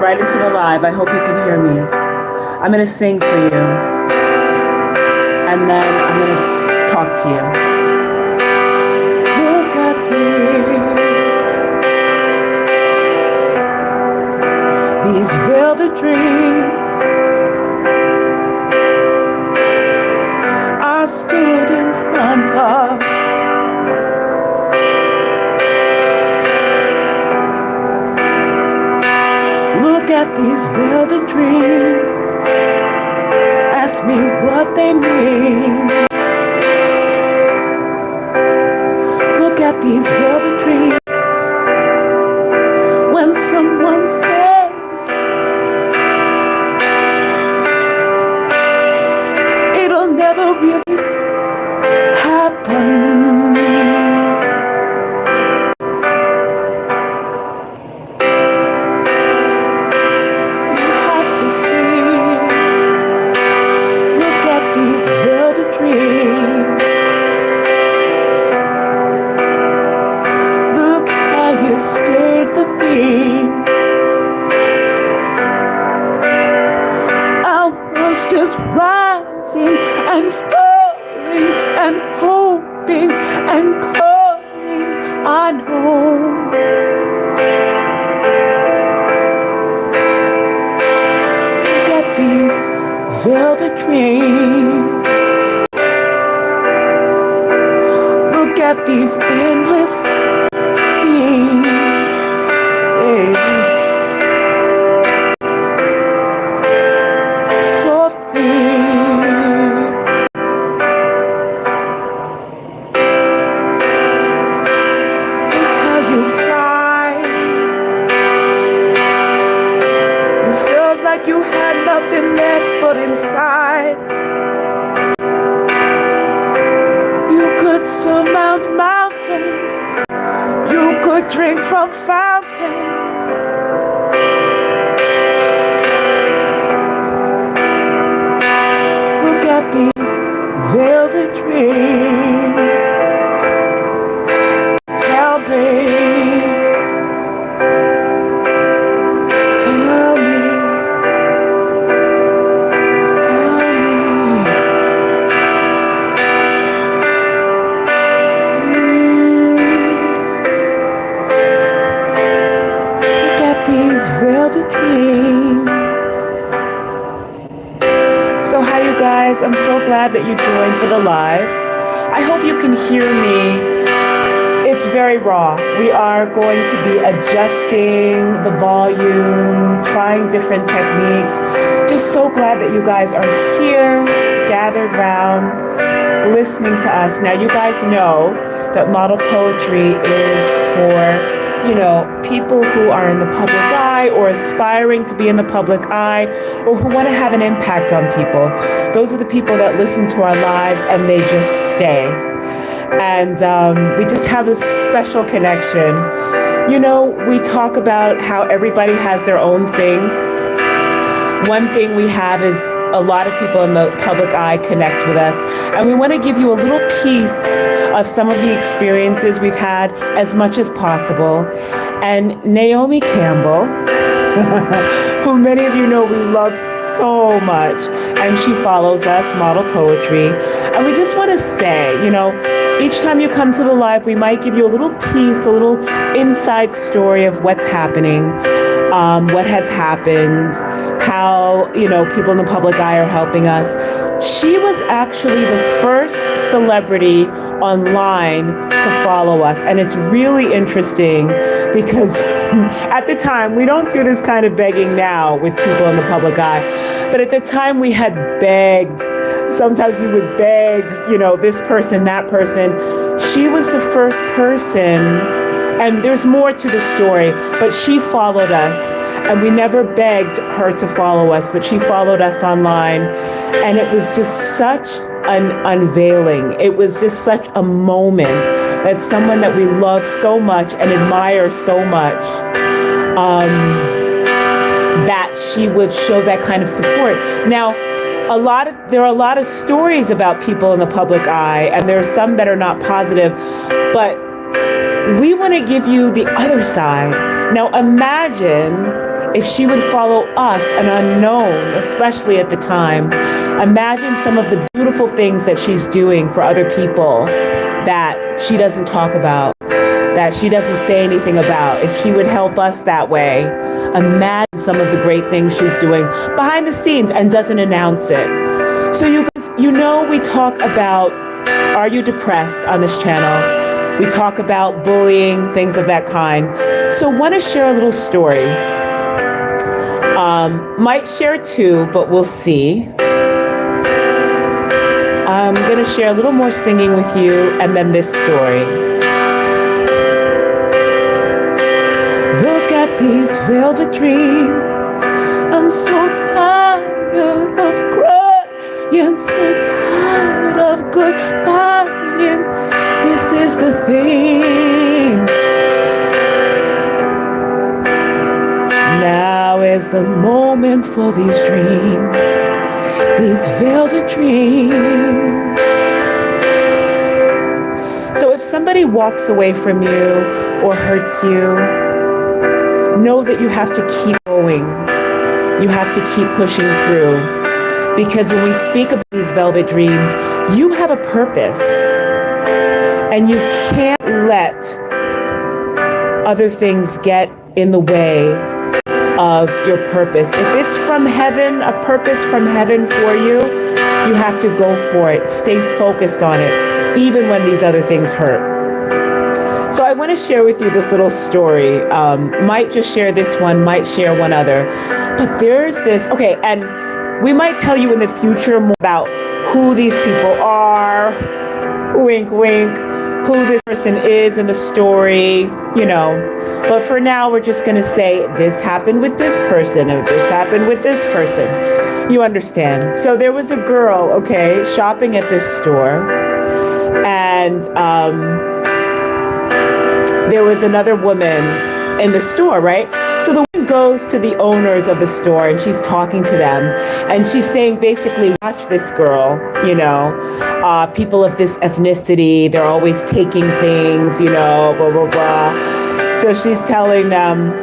right into the live. I hope you can hear me. I'm going to sing for you, and then I'm going to talk to you. Look at these velvet dreams I stood in front of. Look at these velvet dreams, ask me what they mean. Look at these velvet dreams, when someone says it'll never really happen. Just rising and falling and hoping and calling on home. Look at these velvet dreams. Look at these endless themes. Hey. You had nothing left but inside. You could surmount mountains. You could drink from fountains. Look at these velvet dreams. Tell me. I'm so glad that you joined for the live. I hope you can hear me. It's very raw. We are going to be adjusting the volume, trying different techniques. Just so glad that you guys are here, gathered round, listening to us. Now, you guys know that model poetry is for, people who are in the public eye or aspiring to be in the public eye or who want to have an impact on people. Those are the people that listen to our lives and they just stay. And we just have this special connection. We talk about how everybody has their own thing. One thing we have is a lot of people in the public eye connect with us. And we want to give you a little piece of some of the experiences we've had as much as possible. And Naomi Campbell, who many of you know we love so much, and she follows us, Model Poetry. And we just want to say, each time you come to the live, we might give you a little piece, a little inside story of what's happening, what has happened, how, people in the public eye are helping us. She was actually the first celebrity online to follow us. And it's really interesting because at the time, we don't do this kind of begging now with people in the public eye. But at the time we had begged. Sometimes we would beg, this person, that person. She was the first person, and there's more to the story, but she followed us. And we never begged her to follow us, but she followed us online. And it was just such an unveiling. It was just such a moment that someone that we love so much and admire so much, that she would show that kind of support. Now, there are a lot of stories about people in the public eye, and there are some that are not positive, but we want to give you the other side. Now imagine if she would follow us, an unknown, especially at the time, imagine some of the beautiful things that she's doing for other people that she doesn't talk about, that she doesn't say anything about. If she would help us that way, imagine some of the great things she's doing behind the scenes and doesn't announce it. So you guys, we talk about, are you depressed on this channel? We talk about bullying, things of that kind. So want to share a little story. Might share two, but we'll see. I'm going to share a little more singing with you and then this story. Look at these velvet dreams. I'm so tired of crying, so tired of goodbying. This is the thing. Now is the moment for these dreams, these velvet dreams. So if somebody walks away from you or hurts you, know that you have to keep going. You have to keep pushing through. Because when we speak about these velvet dreams, you have a purpose. And you can't let other things get in the way of your purpose. If it's from heaven, a purpose from heaven for you, you have to go for it. Stay focused on it, even when these other things hurt. So I want to share with you this little story. Might just share this one, might share one other. But there's this, okay, and we might tell you in the future more about who these people are, wink, wink, who this person is in the story, But for now, we're just going to say this happened with this person, or this happened with this person. You understand? So there was a girl, okay, shopping at this store, and there was another woman in the store, right? So the woman goes to the owners of the store and she's talking to them, and she's saying basically, watch this girl, people of this ethnicity, they're always taking things, blah, blah, blah. So she's telling them,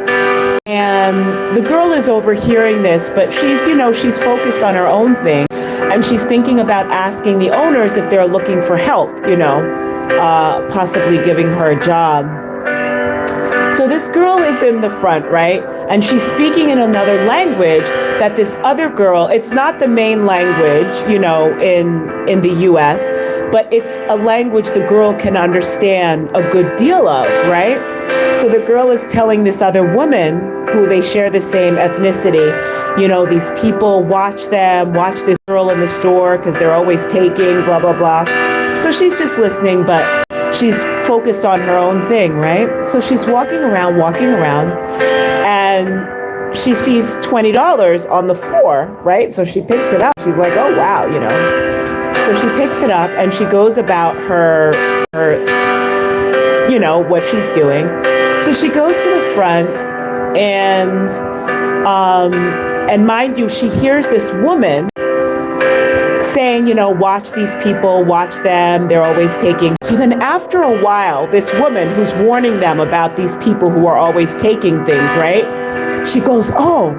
and the girl is overhearing this, but she's focused on her own thing, and she's thinking about asking the owners if they're looking for help, possibly giving her a job. So this girl is in the front, right? And she's speaking in another language that this other girl, it's not the main language, in the US, but it's a language the girl can understand a good deal of, right? So the girl is telling this other woman who they share the same ethnicity, these people, watch this girl in the store because they're always taking, blah, blah, blah. So she's just listening, but she's focused on her own thing, right? So she's walking around, and she sees $20 on the floor, right? So she picks it up. She's like, oh, wow, So she picks it up and she goes about her what she's doing. So she goes to the front and mind you, she hears this woman saying, watch these people, watch them, they're always taking. So then after a while, this woman who's warning them about these people who are always taking things, right? She goes, oh,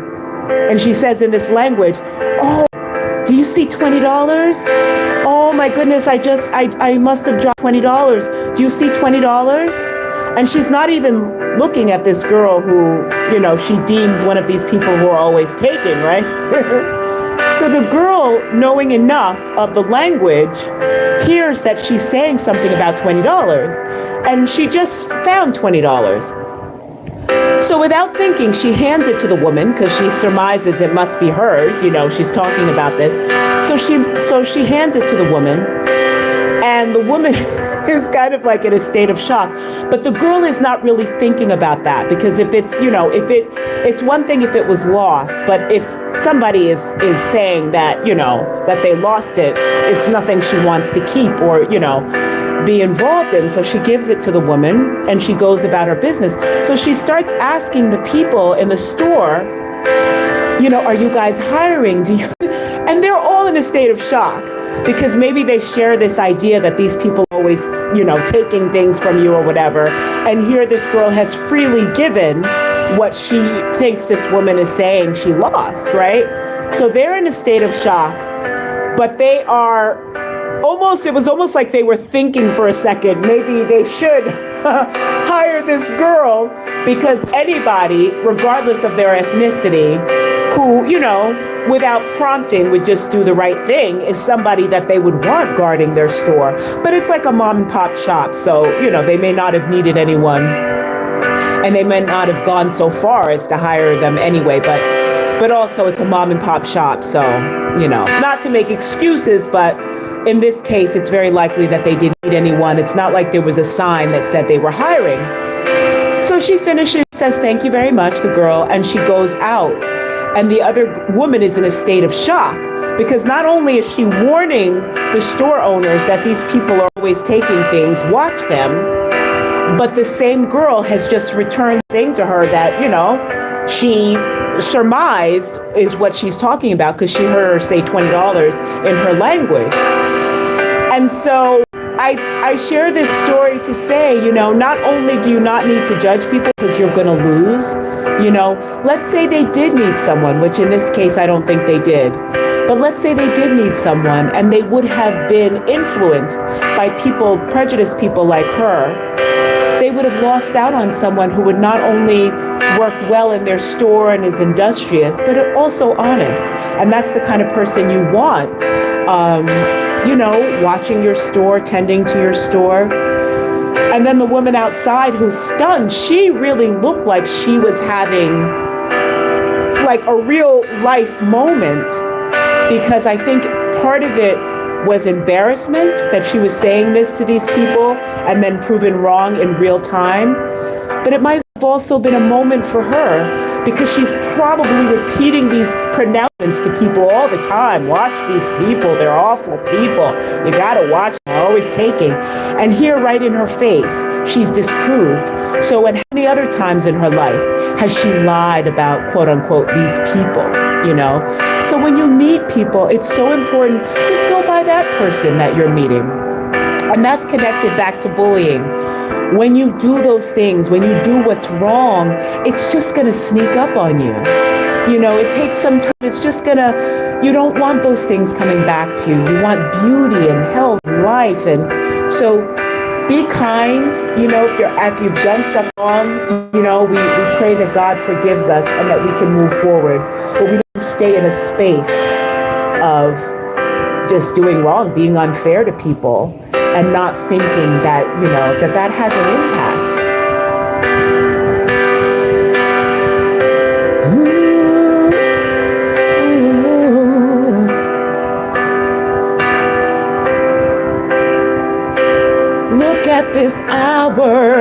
and she says in this language, oh, do you see $20? Oh my goodness, I must have dropped $20. Do you see $20? And she's not even looking at this girl who, she deems one of these people who are always taking, right? So the girl, knowing enough of the language, hears that she's saying something about $20, and she just found $20. So without thinking, she hands it to the woman because she surmises it must be hers. She's talking about this. So she hands it to the woman, and the woman is kind of like in a state of shock. But the girl is not really thinking about that, because if it's, it's one thing if it was lost, but if somebody is saying that, that they lost it, it's nothing she wants to keep or, be involved in. So she gives it to the woman and she goes about her business. So she starts asking the people in the store, are you guys hiring? And they're all in a state of shock, because maybe they share this idea that these people are always, taking things from you or whatever. And here this girl has freely given what she thinks this woman is saying she lost, right? So they're in a state of shock, but they are it was almost like they were thinking for a second, maybe they should hire this girl, because anybody, regardless of their ethnicity, who, without prompting would just do the right thing is somebody that they would want guarding their store. But it's like a mom and pop shop. So, they may not have needed anyone, and they may not have gone so far as to hire them anyway. But also it's a mom and pop shop. So, not to make excuses, but in this case, it's very likely that they didn't need anyone. It's not like there was a sign that said they were hiring. So she finishes, says, "Thank you very much," the girl, and she goes out. And the other woman is in a state of shock, because not only is she warning the store owners that these people are always taking things, watch them, but the same girl has just returned the thing to her that, she surmised is what she's talking about, because she heard her say $20 in her language. And so I share this story to say, not only do you not need to judge people because you're going to lose, let's say they did need someone, which in this case, I don't think they did. But let's say they did need someone and they would have been influenced by prejudiced people like her. They would have lost out on someone who would not only work well in their store and is industrious, but also honest. And that's the kind of person you want, watching your store, tending to your store. And then the woman outside who's stunned, she really looked like she was having like a real life moment, because I think part of it was embarrassment that she was saying this to these people and then proven wrong in real time. But it might have also been a moment for her, because she's probably repeating these pronouncements to people all the time. Watch these people, they're awful people. You gotta watch them, they're always taking. And here, right in her face, she's disproved. So at how many other times in her life has she lied about, quote unquote, these people, So when you meet people, it's so important, just go by that person that you're meeting. And that's connected back to bullying. When you do those things, when you do what's wrong, it's just going to sneak up on you. It takes some time. It's just you don't want those things coming back to you. You want beauty and health and life. And so be kind. If you've done stuff wrong, we pray that God forgives us and that we can move forward. But we don't stay in a space of just doing wrong, being unfair to people, and not thinking that, that has an impact. Ooh, ooh. Look at this hour.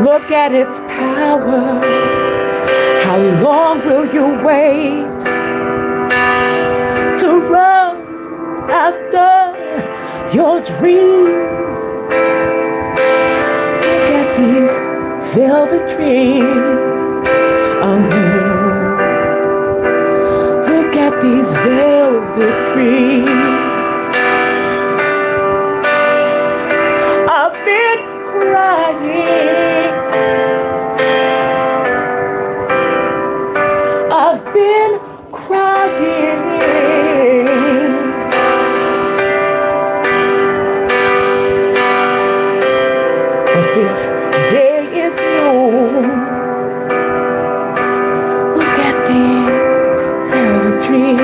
Look at its power. How long will you wait to run after your dreams? Look at these velvet dreams. Look at these velvet dreams. I've been crying. I've been crying. This day is new. Look at these velvet dreams.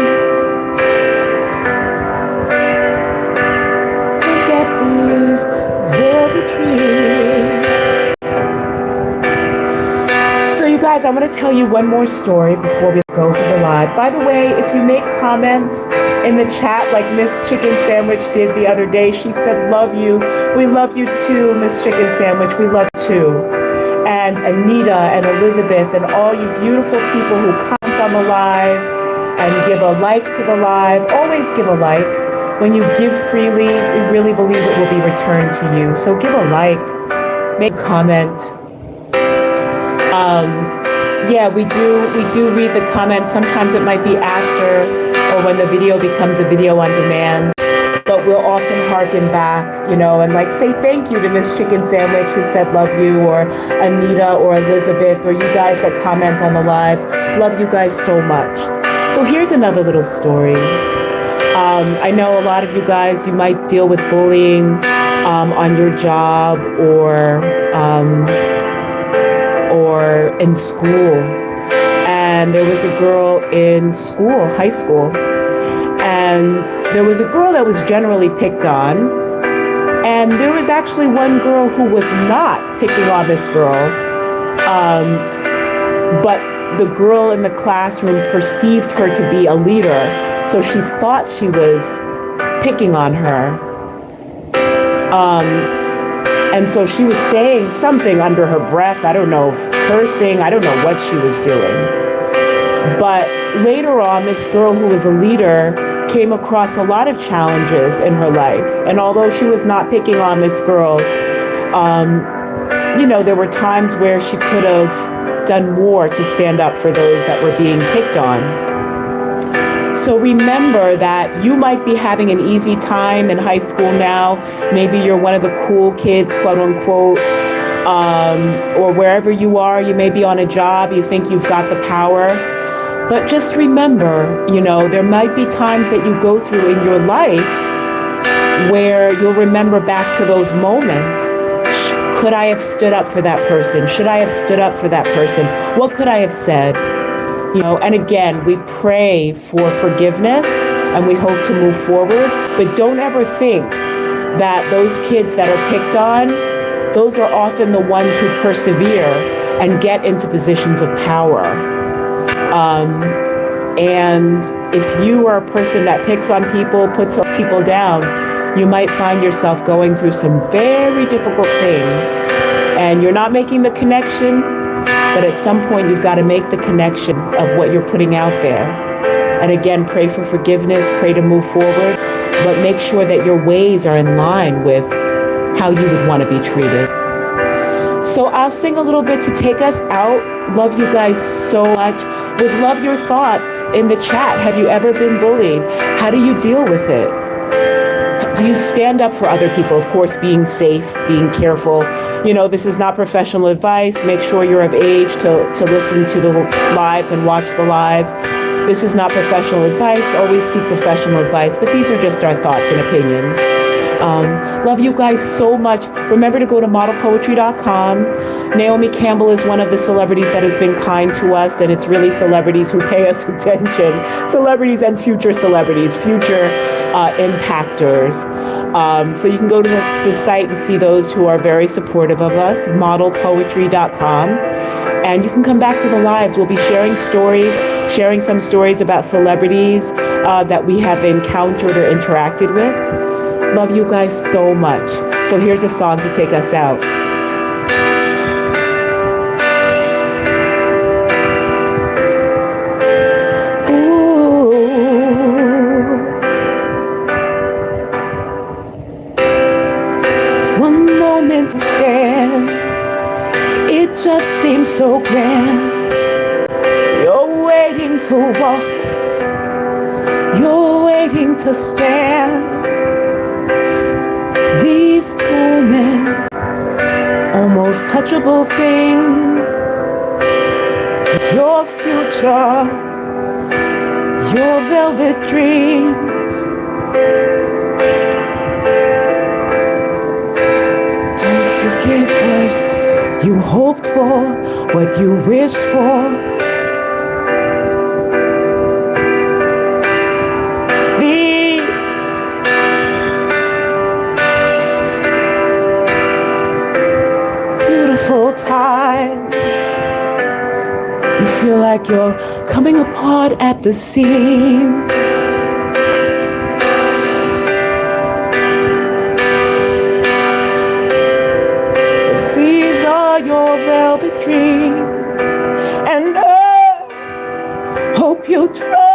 Look at these velvet dreams. So you guys, I'm going to tell you one more story before we go for the live. By the way, if you make comments in the chat like Miss Chicken Sandwich did the other day, she said, "Love you." We love you too, Miss Chicken Sandwich. We love you too. And Anita and Elizabeth and all you beautiful people who comment on the live and give a like to the live. Always give a like. When you give freely, we really believe it will be returned to you. So give a like, make a comment. We do read the comments. Sometimes it might be after or when the video becomes a video on demand. But we'll often harken back, and like say thank you to Miss Chicken Sandwich who said love you, or Anita or Elizabeth, or you guys that comment on the live. Love you guys so much. So here's another little story. I know a lot of you guys, you might deal with bullying on your job or in school. And there was a girl in school, high school, and there was a girl that was generally picked on. And there was actually one girl who was not picking on this girl, but the girl in the classroom perceived her to be a leader, so she thought she was picking on her. And so she was saying something under her breath, I don't know, cursing, I don't know what she was doing. But later on, this girl who was a leader came across a lot of challenges in her life. And although she was not picking on this girl, there were times where she could have done more to stand up for those that were being picked on. So remember that you might be having an easy time in high school now. Maybe you're one of the cool kids, quote unquote, or wherever you are, you may be on a job, you think you've got the power. But just remember, there might be times that you go through in your life where you'll remember back to those moments. Could I have stood up for that person? Should I have stood up for that person? What could I have said? And again, we pray for forgiveness and we hope to move forward, but don't ever think that those kids that are picked on, those are often the ones who persevere and get into positions of power. And if you are a person that picks on people, puts people down, you might find yourself going through some very difficult things and you're not making the connection. But at some point, you've got to make the connection of what you're putting out there. And again, pray for forgiveness, pray to move forward, but make sure that your ways are in line with how you would want to be treated. So I'll sing a little bit to take us out. Love you guys so much. Would love your thoughts in the chat. Have you ever been bullied? How do you deal with it? Do you stand up for other people? Of course, being safe, being careful. This is not professional advice. Make sure you're of age to listen to the lives and watch the lives. This is not professional advice. Always seek professional advice, but these are just our thoughts and opinions. Love you guys so much. Remember to go to modelpoetry.com. Naomi Campbell is one of the celebrities that has been kind to us, and it's really celebrities who pay us attention. Celebrities and future celebrities, future impactors. So you can go to the site and see those who are very supportive of us, modelpoetry.com. And you can come back to the lives. We'll be sharing some stories about celebrities that we have encountered or interacted with. Love you guys so much. So here's a song to take us out. One moment to stand, it just seems so grand. You're waiting to walk, you're waiting to stand. These moments, almost touchable things, it's your future, your velvet dreams. Don't forget what you hoped for, what you wished for. Times you feel like you're coming apart at the seams. But these are your velvet dreams, and I hope you'll try.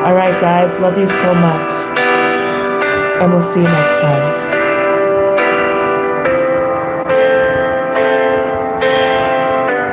All right, guys, love you so much. And we'll see you next time.